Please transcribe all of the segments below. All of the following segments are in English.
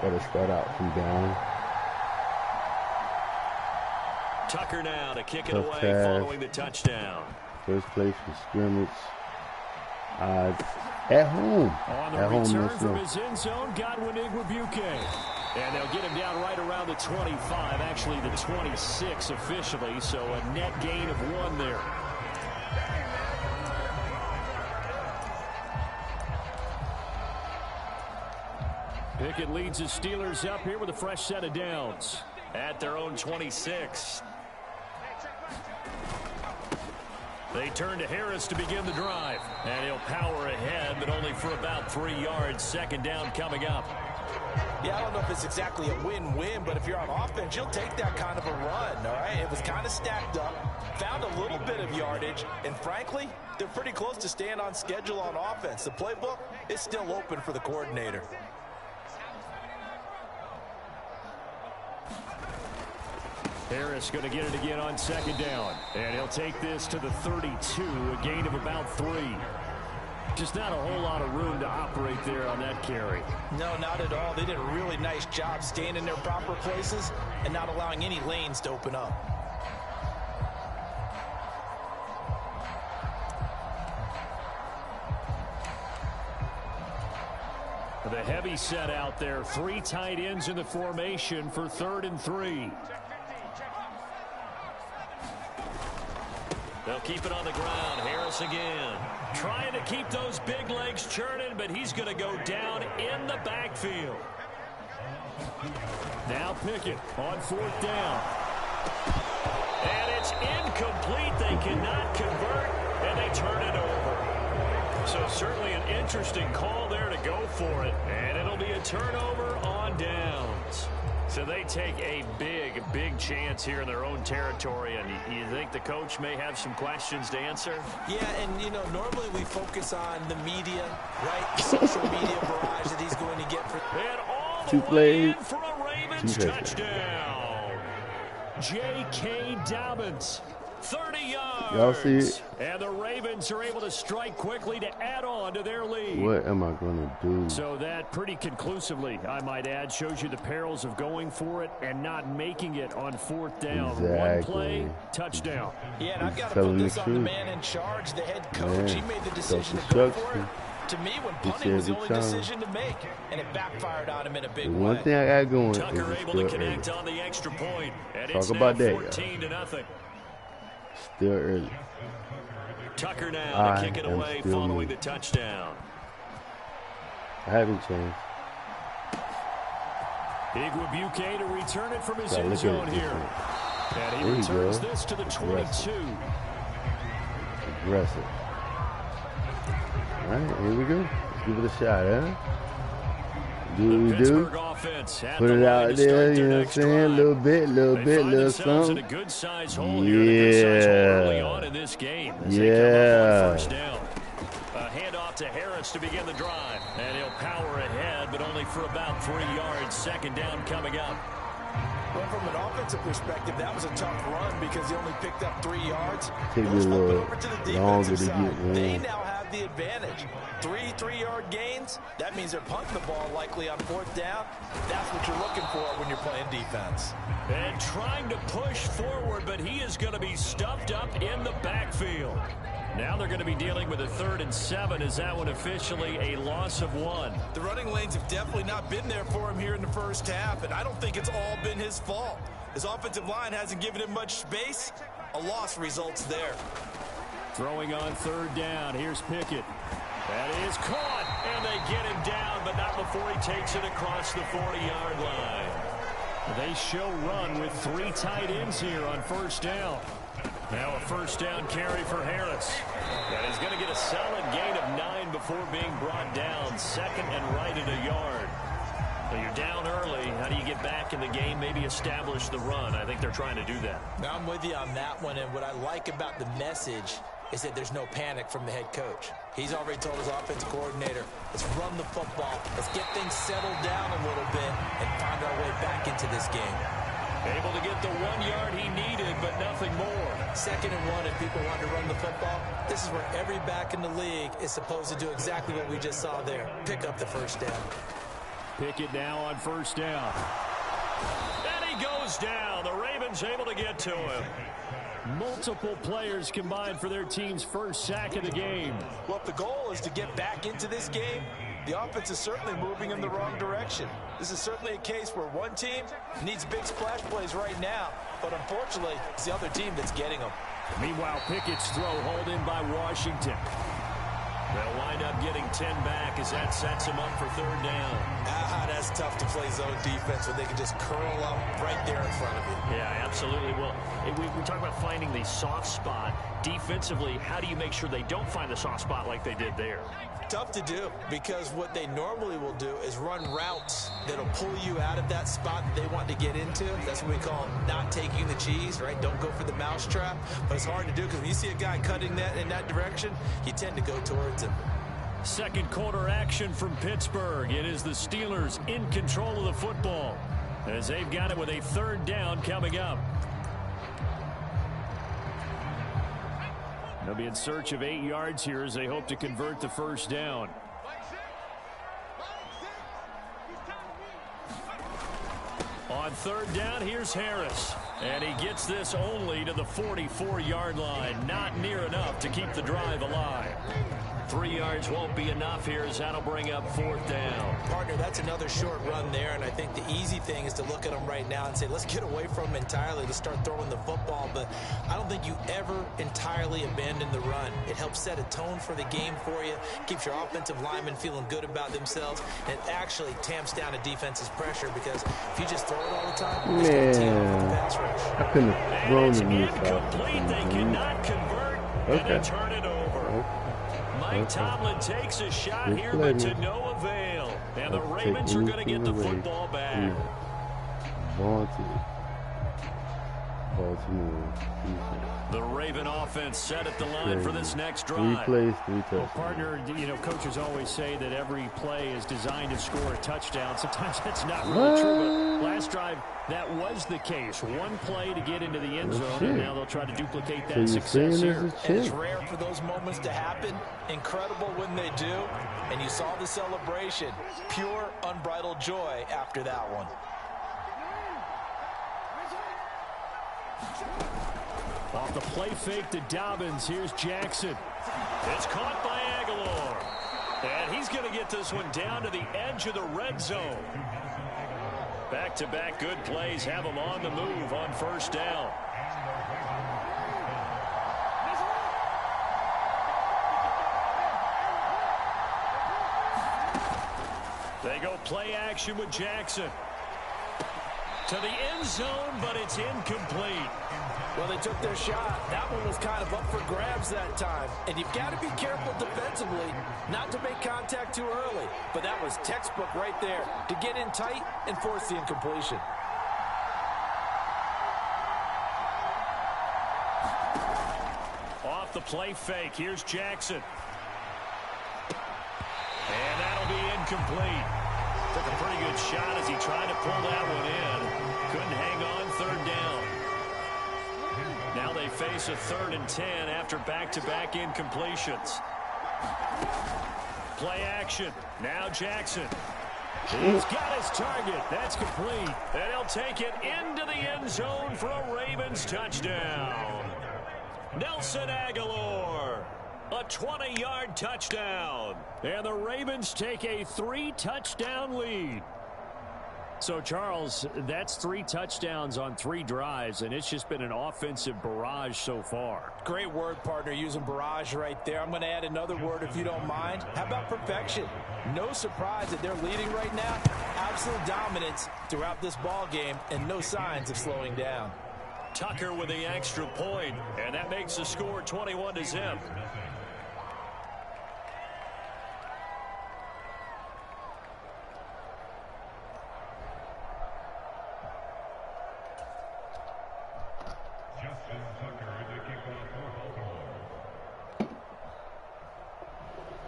Got to start out from down. Tucker now to kick it away following the touchdown. First place for scrimmage. At home. On the return from his end zone, Godwin Igwebuike. And they'll get him down right around the 25, actually the 26 officially, so a net gain of 1 there. Pickett leads his Steelers up here with a fresh set of downs. At their own 26. They turn to Harris to begin the drive. And he'll power ahead, but only for about 3 yards. Second down coming up. Yeah, I don't know if it's exactly a win-win, but if you're on offense, you'll take that kind of a run, all right? It was kind of stacked up, found a little bit of yardage, and frankly, they're pretty close to staying on schedule on offense. The playbook is still open for the coordinator. Harris going to get it again on second down. And he'll take this to the 32, a gain of about 3. Just not a whole lot of room to operate there on that carry. No, not at all. They did a really nice job staying in their proper places and not allowing any lanes to open up. The heavy set out there. 3 tight ends in the formation for 3rd and 3. They'll keep it on the ground. Harris again. Trying to keep those big legs churning, but he's going to go down in the backfield. Now Pickett on 4th down. And it's incomplete. They cannot convert, and they turn it over. So certainly an interesting call there to go for it. And it'll be a turnover on downs. So they take a big, big chance here in their own territory. And you think the coach may have some questions to answer? Yeah, and, you know, normally we focus on the media, right? The social media barrage that he's going to get. And all the 2 plays. for a Ravens touchdown. J.K. Dobbins. 30 yards. Y'all see it? And the Ravens are able to strike quickly to add on to their lead. What am I going to do? So that pretty conclusively, I might add, shows you the perils of going for it and not making it on 4th down. Exactly. 1 play, touchdown. Yeah, and I've got to put this on the man in charge, the head coach. He made the decision to go for it. To me, when punting was the only decision to make, and it backfired on him in a big way. One thing I got going Tucker is able to connect on the extra point. And it's talk about now that, 14-0. Still early. Tucker now to kick it away following the touchdown. I haven't changed. Igwebuike to return it from his end zone here. And he returns this to the 22. Aggressive. All right, here we go. Let's give it a shot, huh? Do what we do. Put it out there, you know what I'm saying? Little bit, little something. A good size hole here, a good size hole early on in this game. As they come up on first down. A handoff to Harris to begin the drive. And he'll power ahead, but only for about 3 yards. Second down coming up. Well, from an offensive perspective, that was a tough run because he only picked up 3 yards. Take a little longer to get They now have the advantage. 3-3-yard gains, that means they're punting the ball likely on 4th down. That's what you're looking for when you're playing defense. And trying to push forward, but he is going to be stuffed up in the backfield. Now they're going to be dealing with a 3rd and 7. Is that one officially a loss of 1? The running lanes have definitely not been there for him here in the first half, and I don't think it's all been his fault. His offensive line hasn't given him much space. A loss results there. Throwing on 3rd down. Here's Pickett. That is caught, and they get him down, but not before he takes it across the 40-yard line. They show run with 3 tight ends here on 1st down. Now a 1st down carry for Harris. And he's going to get a solid gain of 9 before being brought down. 2nd and right at a yard. So you're down early. How do you get back in the game? Maybe establish the run. I think they're trying to do that. Now I'm with you on that one, and what I like about the message is that there's no panic from the head coach. He's already told his offensive coordinator, let's run the football. Let's get things settled down a little bit and find our way back into this game. Able to get the 1 yard he needed, but nothing more. 2nd and 1, if people want to run the football, this is where every back in the league is supposed to do exactly what we just saw there. Pick up the 1st down. Pickett now on first down. And he goes down. The Ravens able to get to him. Multiple players combined for their team's first sack of the game. Well, if the goal is to get back into this game, the offense is certainly moving in the wrong direction. This is certainly a case where one team needs big splash plays right now, but unfortunately, it's the other team that's getting them. Meanwhile, Pickett's throw hauled in by Washington. They'll wind up getting 10 back as that sets him up for third down. That's tough to play zone defense when they can just curl up right there in front of you. Yeah, absolutely. Well, we talk about finding the soft spot. Defensively, how do you make sure they don't find the soft spot like they did there? Tough to do, because what they normally will do is run routes that'll pull you out of that spot that they want to get into. That's what we call not taking the cheese, right? Don't go for the mousetrap. But it's hard to do because when you see a guy cutting that in that direction, you tend to go towards him. Second quarter action from Pittsburgh. It is the Steelers in control of the football as they've got it with a third down coming up. They'll be in search of 8 yards here as they hope to convert the first down. On third down, here's Harris. And he gets this only to the 44-yard line. Not near enough to keep the drive alive. 3 yards won't be enough here as that'll bring up fourth down. Partner, that's another short run there, and I think the easy thing is to look at them right now and say, let's get away from them entirely to start throwing the football. But I don't think you ever entirely abandon the run. It helps set a tone for the game for you, keeps your offensive linemen feeling good about themselves, and it actually tamps down a defense's pressure, because if you just throw it all the time, it's going to team up with the pass rush. I couldn't have thrown the new stuff. They cannot convert, and they turn it over. Mike Tomlin takes a shot here, but to no avail. And the Ravens are going to get the football back. Baltimore. The Raven offense set at the line for this next drive. 3 plays, 3 touchdowns. Well, partner, you know, coaches always say that every play is designed to score a touchdown. Sometimes that's not really true, but last drive, that was the case. One play to get into the end zone, and now they'll try to duplicate that success here. And it's rare for those moments to happen. Incredible when they do. And you saw the celebration. Pure, unbridled joy after that one. Off the play fake to Dobbins, here's Jackson. It's caught by Aguilar. And he's going to get this one down to the edge of the red zone. Back-to-back good plays have him on the move on first down. They go play action with Jackson. To the end zone, but it's incomplete. Well, they took their shot. That one was kind of up for grabs that time. And you've got to be careful defensively not to make contact too early. But that was textbook right there to get in tight and force the incompletion. Off the play fake, here's Jackson. And that'll be incomplete. Took a pretty good shot as he tried to pull that one in. Couldn't hang on third down. Now they face a 3rd and 10 after back-to-back incompletions. Play action. Now Jackson. He's got his target. That's complete. And he'll take it into the end zone for a Ravens touchdown. Nelson Aguilar. A 20-yard touchdown. And the Ravens take a 3-touchdown lead. So, Charles, that's 3 touchdowns on 3 drives, and it's just been an offensive barrage so far. Great word, partner, using barrage right there. I'm going to add another word if you don't mind. How about perfection? No surprise that they're leading right now. Absolute dominance throughout this ball game, and no signs of slowing down. Tucker with the extra point, and that makes the score 21-0.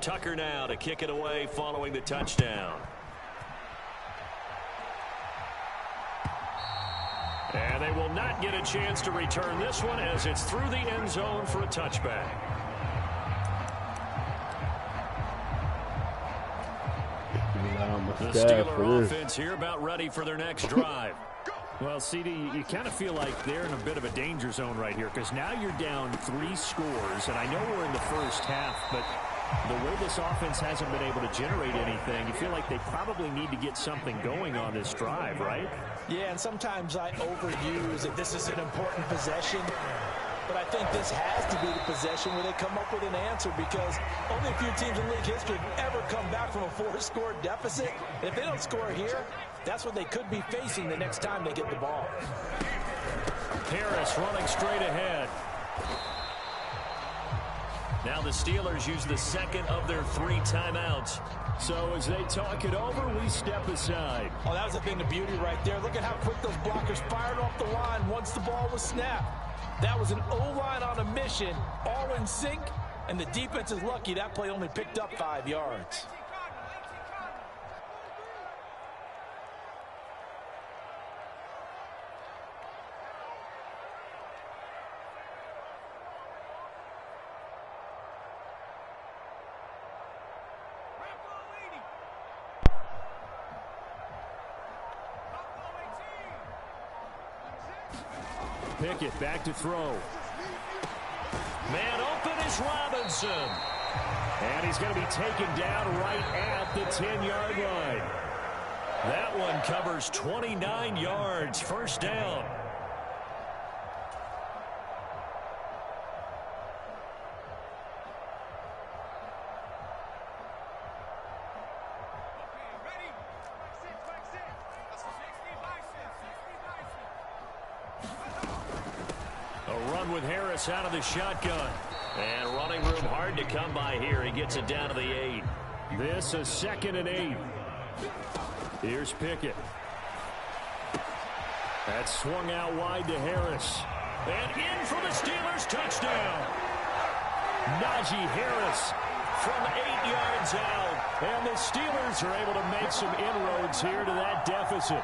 Tucker now to kick it away following the touchdown. And they will not get a chance to return this one as it's through the end zone for a touchback. The Steeler offense here about ready for their next drive. Well, CD, you kind of feel like they're in a bit of a danger zone right here because now you're down 3 scores, and I know we're in the first half, but the way this offense hasn't been able to generate anything, you feel like they probably need to get something going on this drive, right? Yeah, and sometimes I overuse that this is an important possession. But I think this has to be the possession where they come up with an answer because only a few teams in league history have ever come back from a 4-score deficit. And if they don't score here, that's what they could be facing the next time they get the ball. Harris running straight ahead. Now the Steelers use the second of their 3 timeouts. So as they talk it over, we step aside. Oh, that was a thing of beauty right there. Look at how quick those blockers fired off the line once the ball was snapped. That was an O-line on a mission, all in sync, and the defense is lucky that play only picked up 5 yards. Pickett back to throw. Man open is Robinson. And he's going to be taken down right at the 10-yard line. That one covers 29 yards. First down. With Harris out of the shotgun. And running room hard to come by here. He gets it down to the 8. This is 2nd and 8. Here's Pickett. That's swung out wide to Harris. And in for the Steelers touchdown. Najee Harris from 8 yards out. And the Steelers are able to make some inroads here to that deficit.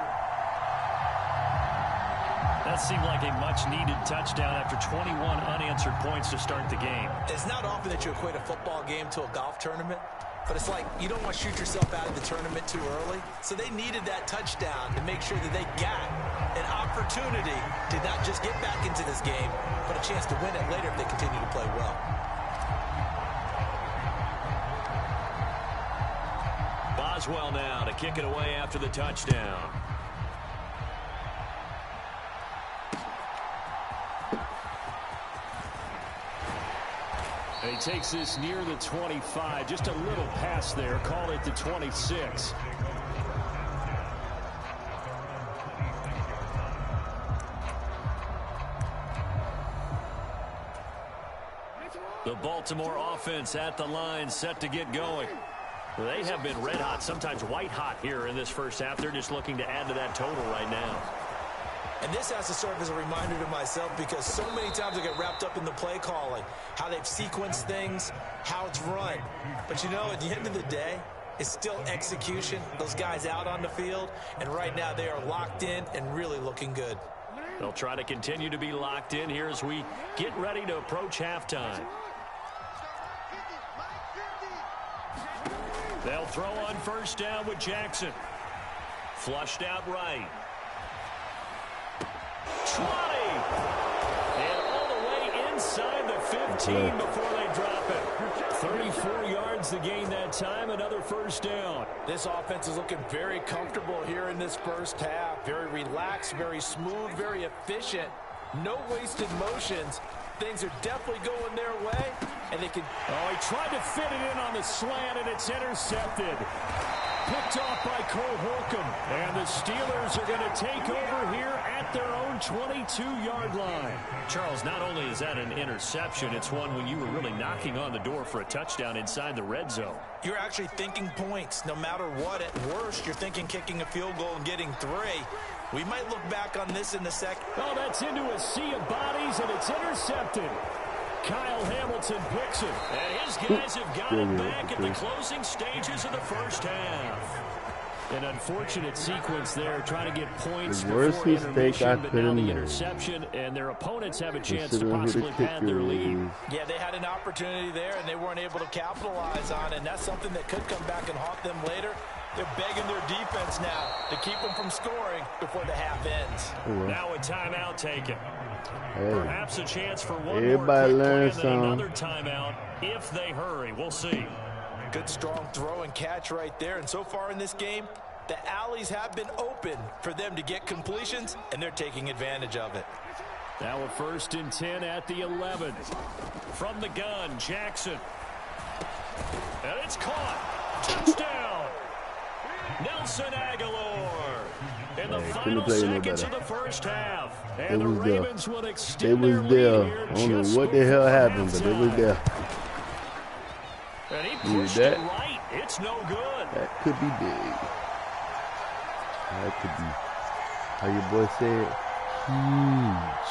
That seemed like a much-needed touchdown after 21 unanswered points to start the game. It's not often that you equate a football game to a golf tournament, but it's like you don't want to shoot yourself out of the tournament too early. So they needed that touchdown to make sure that they got an opportunity to not just get back into this game, but a chance to win it later if they continue to play well. Boswell now to kick it away after the touchdown. And he takes this near the 25. Just a little pass there. Call it the 26. The Baltimore offense at the line, set to get going. They have been red hot, sometimes white hot here in this first half. They're just looking to add to that total right now. And this has to serve as a reminder to myself because so many times I get wrapped up in the play calling, how they've sequenced things, how it's run. But you know, at the end of the day, it's still execution. Those guys out on the field, and right now they are locked in and really looking good. They'll try to continue to be locked in here as we get ready to approach halftime. They'll throw on first down with Jackson. Flushed out right. 20. And all the way inside the 15 before they drop it. 34 yards to gain that time. Another first down. This offense is looking very comfortable here in this first half. Very relaxed, very smooth, very efficient. No wasted motions. Things are definitely going their way. And they can... Oh, he tried to fit it in on the slant, and it's intercepted. Picked off by Cole Holcomb. And the Steelers are going to take over here at their own 22-yard line. Charles, not only is that an interception, it's one when you were really knocking on the door for a touchdown inside the red zone. You're actually thinking points. No matter what, at worst, you're thinking kicking a field goal and getting 3. We might look back on this in a second. Oh, that's into a sea of bodies, and it's intercepted. Kyle Hamilton picks it. And his guys have got it back at the closing stages of the first half. An unfortunate sequence there, trying to get points the worst before mistake I but could now have the made. interception, and their opponents have a chance to Considering who the possibly pad their kicker lead. is. Yeah, they had an opportunity there, and they weren't able to capitalize on it, and that's something that could come back and haunt them later. They're begging their defense now to keep them from scoring before the half ends. Now a timeout taken. Hey. Perhaps a chance for one Everybody more learn quick play and then some. another timeout if they hurry. We'll see. Good strong throw and catch right there. And so far in this game, the alleys have been open for them to get completions, and they're taking advantage of it. Now a 1st and 10 at the 11. From the gun, Jackson. And it's caught. Touchdown. Nelson Aguilar. In the final seconds of the first half. And the Ravens will extend their lead here. I don't know what the hell happened, but it was there. And he pushed it right. It's no good. That could be big. That could be, how your boy said, huge.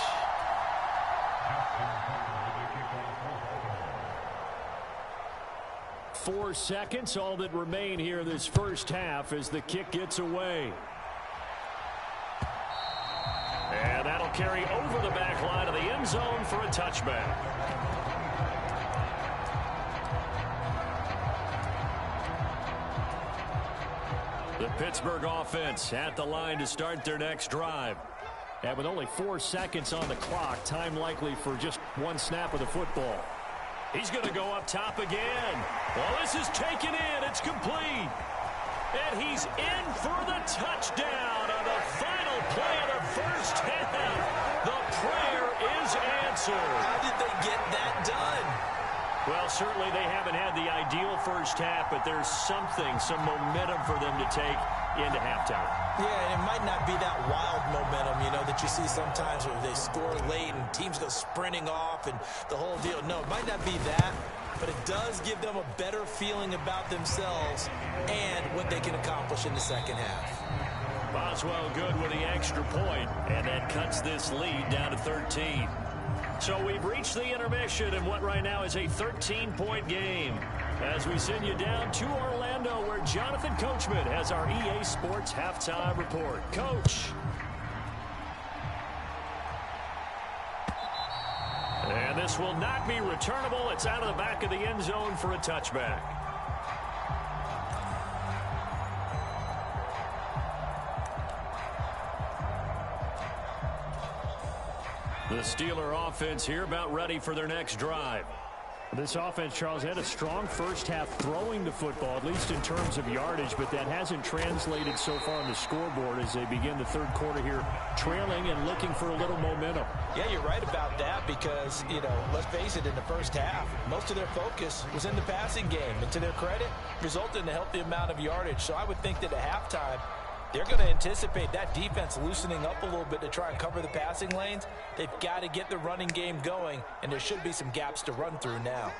Four seconds, all that remain here this first half as the kick gets away. And that'll carry over the back line of the end zone for a touchback. The Pittsburgh offense at the line to start their next drive. And with only 4 seconds on the clock, time likely for just one snap of the football. He's going to go up top again. Well, this is taken in. It's complete. And he's in for the touchdown on the final play of the first half. The prayer is answered. How did they get that done? Well, certainly they haven't had the ideal first half, but there's something, some momentum for them to take into halftime. Yeah, and it might not be that wild momentum, you know, that you see sometimes where they score late and teams go sprinting off and the whole deal. No, it might not be that, but it does give them a better feeling about themselves and what they can accomplish in the second half. Boswell good with the extra point, and that cuts this lead down to 13. So we've reached the intermission in what right now is a 13-point game. As we send you down to Orlando, where Jonathan Coachman has our EA Sports halftime report. Coach. And this will not be returnable. It's out of the back of the end zone for a touchback. The Steeler offense here about ready for their next drive. This offense, Charles, had a strong first half throwing the football, at least in terms of yardage, but that hasn't translated so far on the scoreboard as they begin the third quarter here, trailing and looking for a little momentum. Yeah, you're right about that because, you know, let's face it, in the first half, most of their focus was in the passing game. And to their credit, resulted in a healthy amount of yardage. So I would think that at halftime, they're going to anticipate that defense loosening up a little bit to try and cover the passing lanes. They've got to get the running game going, and there should be some gaps to run through now.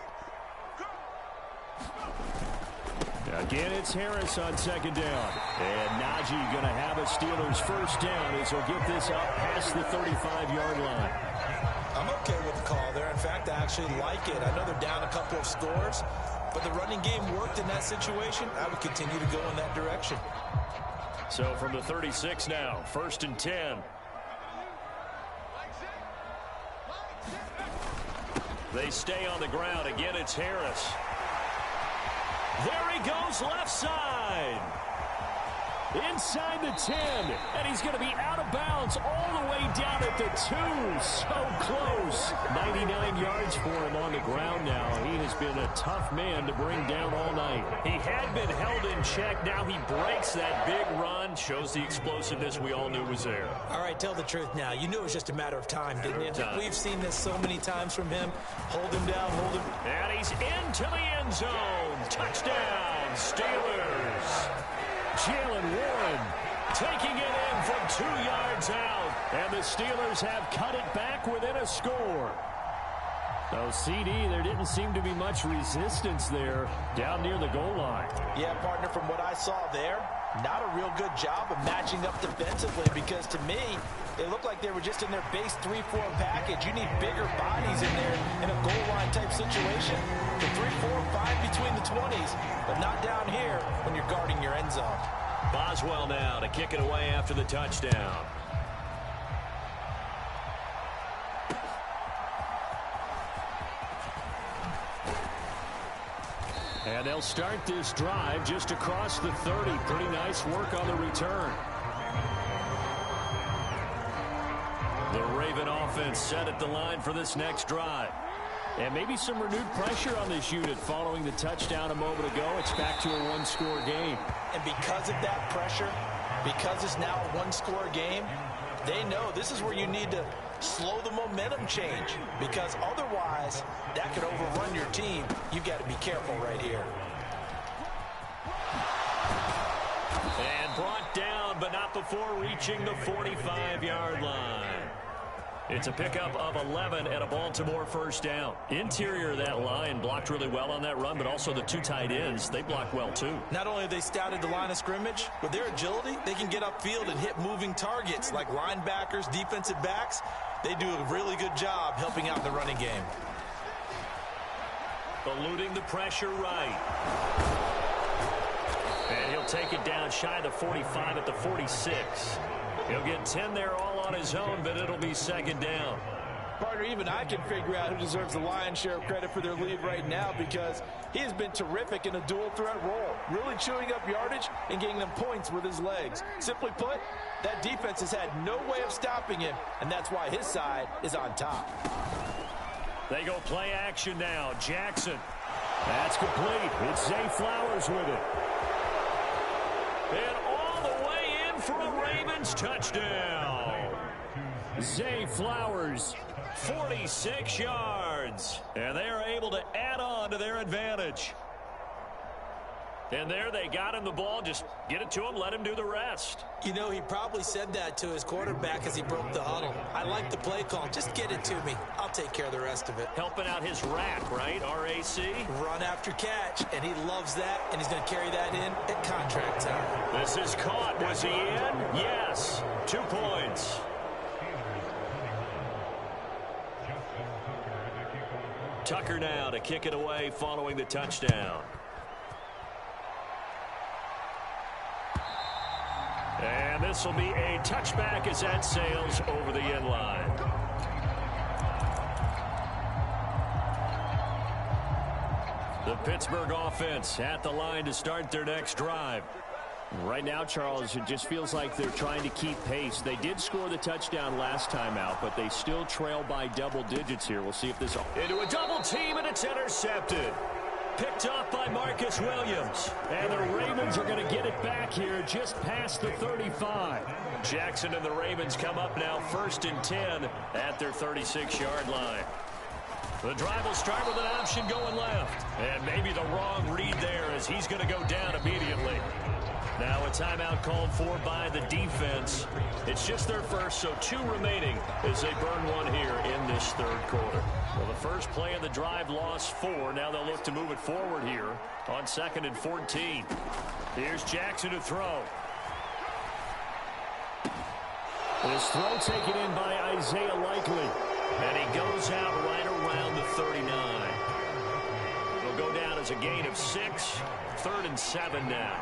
Again, it's Harris on second down. And Najee going to have a Steelers first down as he'll get this up past the 35-yard line. I'm okay with the call there. In fact, I actually like it. I know they're down a couple of scores, but the running game worked in that situation. I would continue to go in that direction. So from the 36 now, 1st and 10. They stay on the ground. Again, it's Harris. There he goes, left side. Inside the 10, and he's going to be out of bounds all the way down at the 2. So close. 99 yards for him on the ground now. He has been a tough man to bring down all night. He had been held in check. Now he breaks that big run. Shows the explosiveness we all knew was there. All right, tell the truth now. You knew it was just a matter of time, didn't you? We've seen this so many times from him. Hold him down, hold him. And he's into the end zone. Touchdown, Steelers. Jalen Warren taking it in from 2 yards out. And the Steelers have cut it back within a score. So, CD, there didn't seem to be much resistance there down near the goal line. Yeah, partner, from what I saw there, not a real good job of matching up defensively because to me, they looked like they were just in their base 3-4 package. You need bigger bodies in there in a goal line type situation. The 3, 4, 5 between the 20s, but not down here when you're guarding your end zone. Boswell now to kick it away after the touchdown. And they'll start this drive just across the 30. Pretty nice work on the return. The Raven offense set at the line for this next drive. And maybe some renewed pressure on this unit following the touchdown a moment ago. It's back to a one-score game. And because of that pressure, because it's now a one-score game, they know this is where you need to slow the momentum change, because otherwise that could overrun your team. You've got to be careful right here. And brought down, but not before reaching the 45-yard line. It's a pickup of 11 and a Baltimore first down. Interior of that line blocked really well on that run, but also the two tight ends, they blocked well too. Not only have they scouted the line of scrimmage, with their agility, they can get upfield and hit moving targets like linebackers, defensive backs. They do a really good job helping out the running game. Eluding the pressure right. And he'll take it down shy of the 45 at the 46. He'll get 10 there all on his own, but it'll be second down. Partner, even I can figure out who deserves the lion's share of credit for their lead right now, because he has been terrific in a dual threat role, really chewing up yardage and getting them points with his legs. Simply put, that defense has had no way of stopping him, and that's why his side is on top. They go play action now. Jackson. That's complete. It's Zay Flowers with it. And all the way in for a Ravens touchdown. Zay Flowers, 46 yards. And they are able to add on to their advantage. And there they got him the ball. Just get it to him, let him do the rest. You know, he probably said that to his quarterback as he broke the huddle. I like the play call. Just get it to me. I'll take care of the rest of it. Helping out his rack, right? RAC? Run after catch, and he loves that, and he's going to carry that in at contract time. This is caught. Was he in? Yes. 2 points. Tucker now to kick it away following the touchdown. And this will be a touchback as that sails over the end line. The Pittsburgh offense at the line to start their next drive. Right now, Charles, it just feels like they're trying to keep pace. They did score the touchdown last time out, but they still trail by double digits here. We'll see if this... Into a double team, and it's intercepted. Picked up by Marcus Williams. And the Ravens are going to get it back here just past the 35. Jackson and the Ravens come up now 1st and 10 at their 36-yard line. The drive will start with an option going left. And maybe the wrong read there, as he's going to go down immediately. Now a timeout called for by the defense. It's just their first, so 2 remaining as they burn one here in this third quarter. Well, the first play of the drive lost 4. Now they'll look to move it forward here on 2nd and 14. Here's Jackson to throw. This throw taken in by Isaiah Likely. And he goes out right around the 39. It'll go down as a gain of 6. 3rd and 7 now.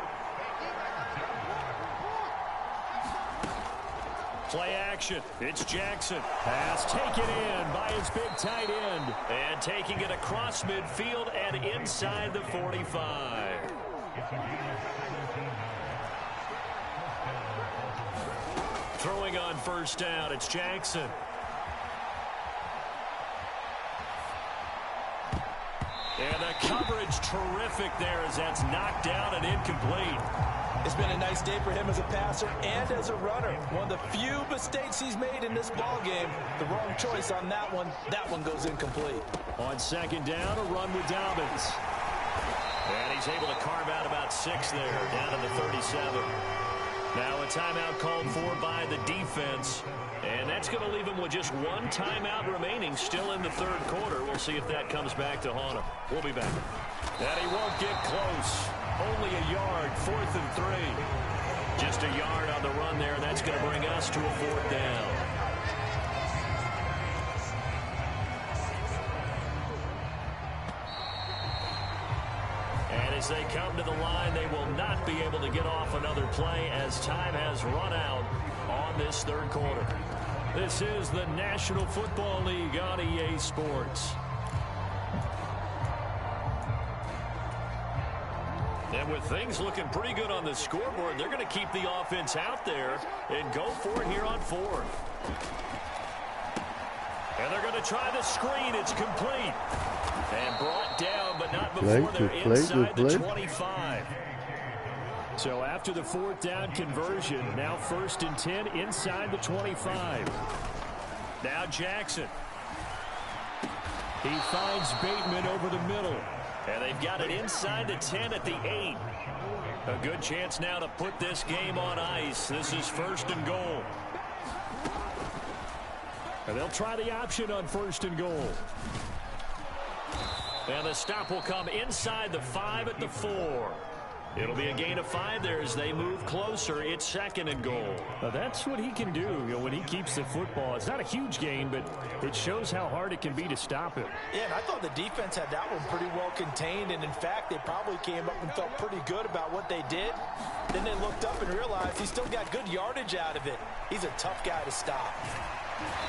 Play action. It's Jackson. Pass taken in by his big tight end. And taking it across midfield and inside the 45. Throwing on first down, it's Jackson. And the coverage terrific there as that's knocked down and incomplete. It's been a nice day for him as a passer and as a runner. One of the few mistakes he's made in this ball game. The wrong choice on that one. That one goes incomplete. On 2nd down, a run with Dobbins. And he's able to carve out about 6 there, down to the 37. Now a timeout called for by the defense. And that's going to leave him with just 1 timeout remaining still in the third quarter. We'll see if that comes back to haunt him. We'll be back. And he won't get close. Only a yard, 4th and 3. Just a yard on the run there. That's going to bring us to a 4th down. And as they come to the line, they will not be able to get off another play as time has run out on this third quarter. This is the National Football League on EA Sports. And with things looking pretty good on the scoreboard, they're going to keep the offense out there and go for it here on 4th. And they're going to try the screen. It's complete. And brought down, but not before they're inside the 25. So after the 4th down conversion, now 1st and 10 inside the 25. Now Jackson. He finds Bateman over the middle. And they've got it inside the 10 at the 8. A good chance now to put this game on ice. This is 1st and goal. And they'll try the option on 1st and goal. And the stop will come inside the 5 at the 4. It'll be a gain of 5 there as they move closer. It's 2nd and goal. Now that's what he can do, when he keeps the football. It's not a huge gain, but it shows how hard it can be to stop him. Yeah, and I thought the defense had that one pretty well contained, and in fact, they probably came up and felt pretty good about what they did. Then they looked up and realized he's still got good yardage out of it. He's a tough guy to stop.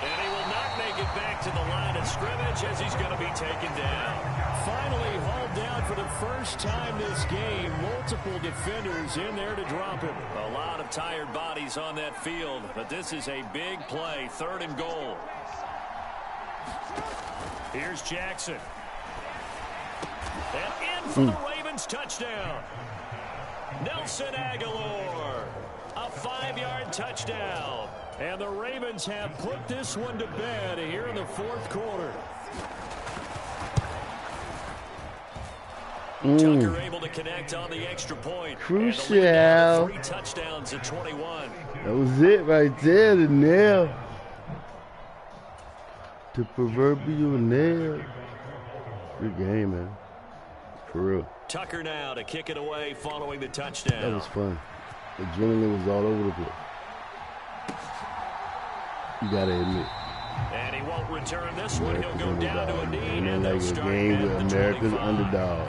And he will not make it back to the line of scrimmage as he's going to be taken down. Finally hauled down for the first time this game. Multiple defenders in there to drop him. A lot of tired bodies on that field, but this is a big play. 3rd and goal. Here's Jackson. And in for the Ravens touchdown. Nelson Aguilar. A 5-yard touchdown. And the Ravens have put this one to bed here in the 4th quarter. Tucker able to connect on the extra point. Crucial. 3 touchdowns at 21. That was it right there, the nail. The proverbial nail. Good game, man. For real. Tucker now to kick it away following the touchdown. That was fun. The adrenaline was all over the place. You gotta admit. And he won't return this one. He'll go down to a knee. And like a game with America's underdog.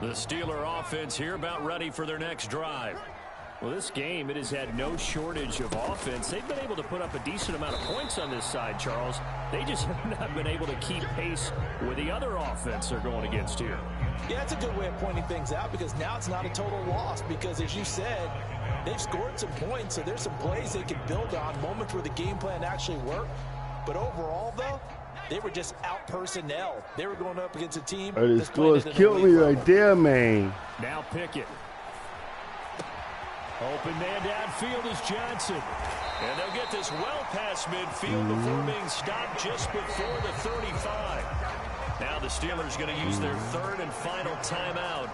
The Steeler offense here about ready for their next drive. Well, this game, it has had no shortage of offense. They've been able to put up a decent amount of points on this side, Charles. They just have not been able to keep pace with the other offense they're going against here. Yeah, that's a good way of pointing things out because now it's not a total loss because, as you said, they've scored some points, so there's some plays they can build on, moments where the game plan actually worked. But overall, though, they were just out personnel. They were going up against a team. The scores killed me right there, man. Now Pickett. Open man downfield is Johnson. And they'll get this well past midfield before being stopped just before the 35. Now the Steelers going to use their 3rd and final timeout.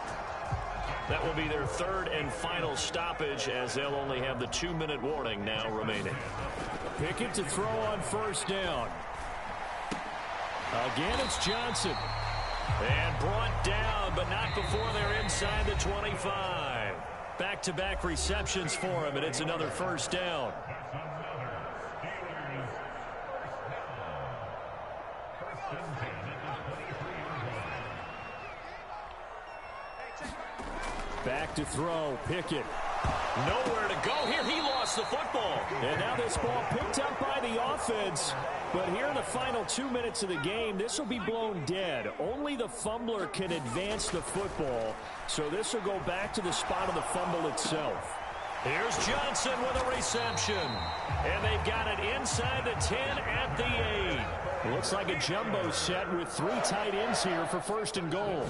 That will be their 3rd and final stoppage as they'll only have the 2-minute warning now remaining. Pickett to throw on 1st down. Again, it's Johnson. And brought down, but not before they're inside the 25. Back-to-back receptions for him, and it's another 1st down. Back to throw, Pickett. Nowhere to go here. He lost the football. And now this ball picked up by the offense. But here in the final 2 minutes of the game, this will be blown dead. Only the fumbler can advance the football. So this will go back to the spot of the fumble itself. Here's Johnson with a reception. And they've got it inside the 10 at the 8. Looks like a jumbo set with 3 tight ends here for 1st and goal.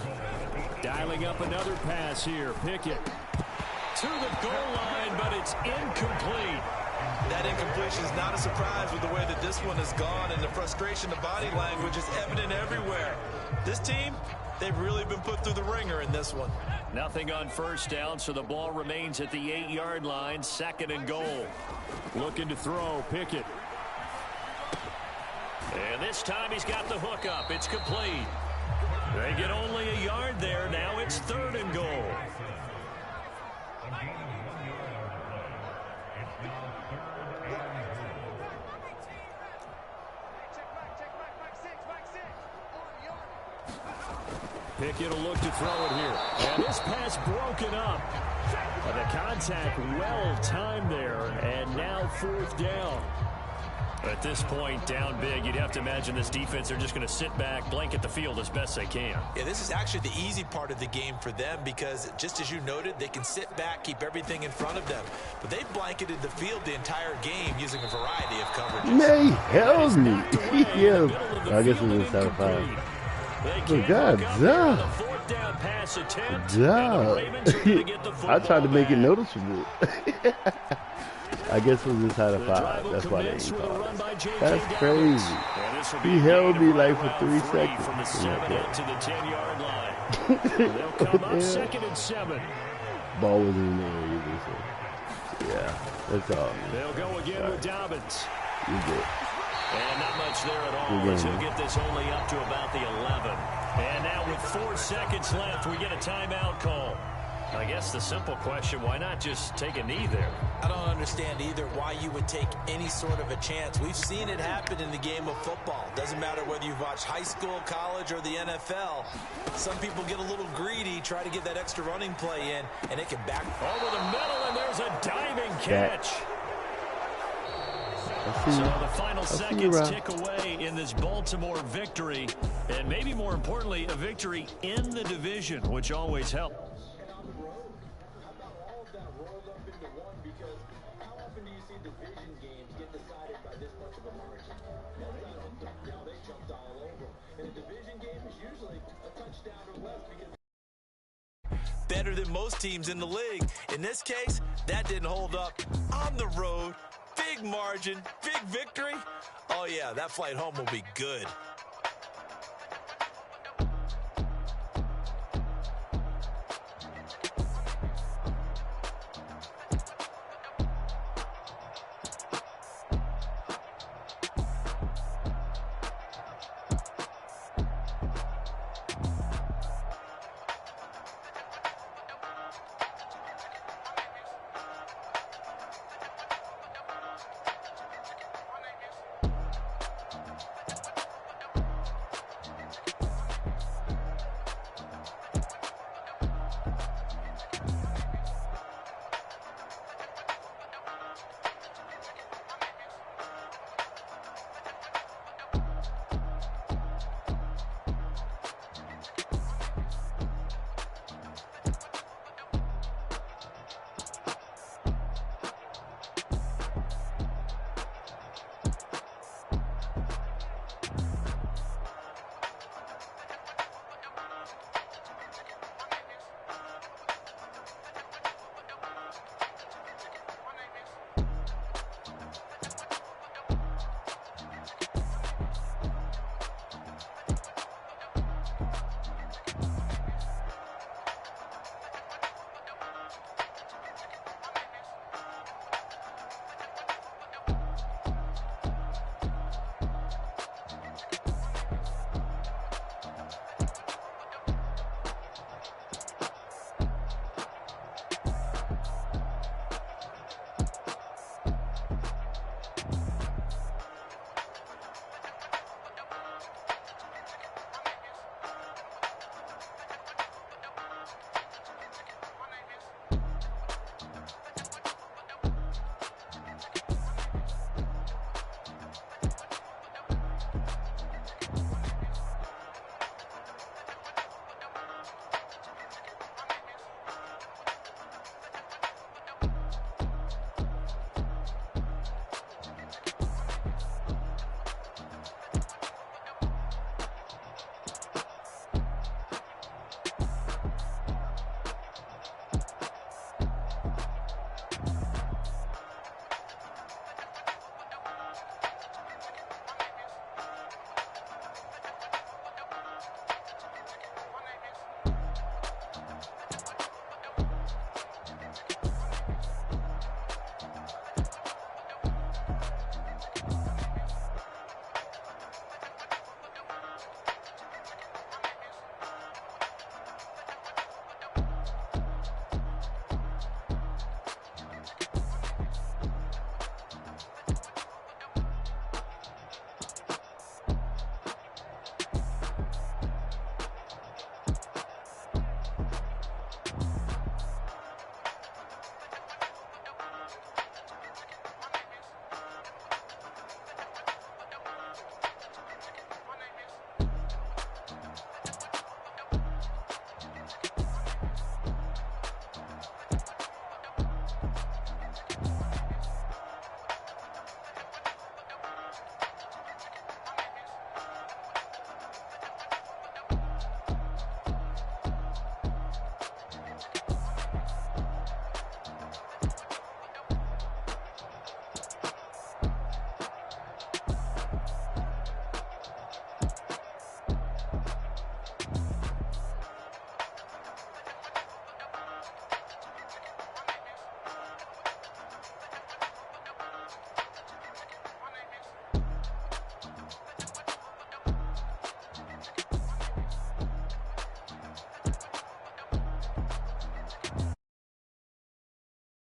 Dialing up another pass here. Pickett. To the goal line, but it's incomplete. That incompletion is not a surprise with the way that this one has gone, and the frustration, the body language is evident everywhere. This team, they've really been put through the ringer in this one. Nothing on 1st down, so the ball remains at the 8-yard line, 2nd and goal. Looking to throw, Pickett. And this time he's got the hook up. It's complete. They get only a yard there. Now it's 3rd and goal. Pickett will look to throw it here. And this pass broken up. The contact well timed there. And now 4th down. At this point, down big, you'd have to imagine this defense, they're just going to sit back, blanket the field as best they can. Yeah, this is actually the easy part of the game for them because, just as you noted, they can sit back, keep everything in front of them. But they blanketed the field the entire game using a variety of coverages. May help me. Yeah, I guess it was out of 5. But God, I tried to make it noticeable. I guess it was inside of 5. That's why they didn't call it. That's crazy. He held me like for 3 seconds. From the 7 out to the 10-yard line. They'll come up 2nd and 7. Ball was in there either, so yeah, that's all. They'll go again with Dobbins. You good. And not much there at all, as he'll get this only up to about the 11. And now with 4 seconds left, we get a timeout call. I guess the simple question, why not just take a knee there? I don't understand either why you would take any sort of a chance. We've seen it happen in the game of football. Doesn't matter whether you've watched high school, college, or the NFL. Some people get a little greedy, try to get that extra running play in, and it can back. Over the middle, and there's a diving catch. So the final seconds tick away in this Baltimore victory, and maybe more importantly, a victory in the division, which always helps. Better than most teams in the league. In this case, that didn't hold up. On the road, big margin, big victory. Oh yeah, that flight home will be good.